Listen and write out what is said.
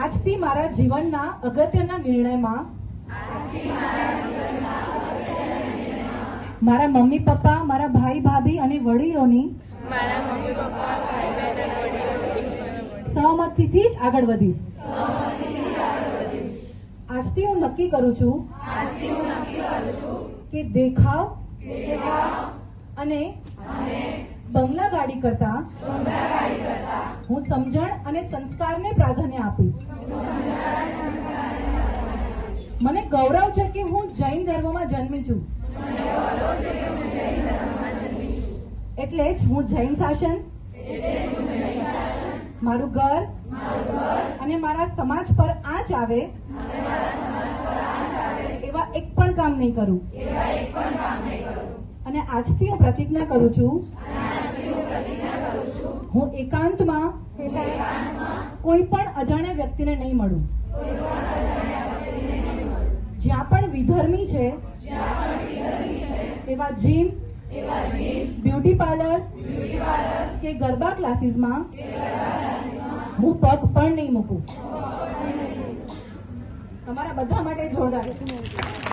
આજથી મારા જીવનના અગત્યના નિર્ણયમાં મારા મમ્મી પપ્પા, મારા ભાઈ ભાભી અને વડીલોની સહમતિથી જ આગળ વધીશ. આજથી હું નક્કી કરું છું કે દેખાવ અને બંગલા ગાડી કરતા હું સમજણ અને સંસ્કારને પ્રાધાન્ય આપીશ. મને ગૌરવ છે કે હું જૈન ધર્મમાં જન્મી છું, એટલે જ હું જૈન શાસન, મારું ઘર અને મારા સમાજ પર આંચ આવે એવા એક પણ કામ નહીં કરું. અને આજથી હું પ્રતિજ્ઞા કરું છું, હું એકાંતમાં કોઈ પણ અજાણ્યા વ્યક્તિને નહીં મળું. જ્યાં પણ વિધર્મી છે એવા જીમ, બ્યુટી પાર્લર કે ગરબા ક્લાસીસમાં હું પગ પણ નહીં મૂકું. તમારા બધા માટે જોરદાર.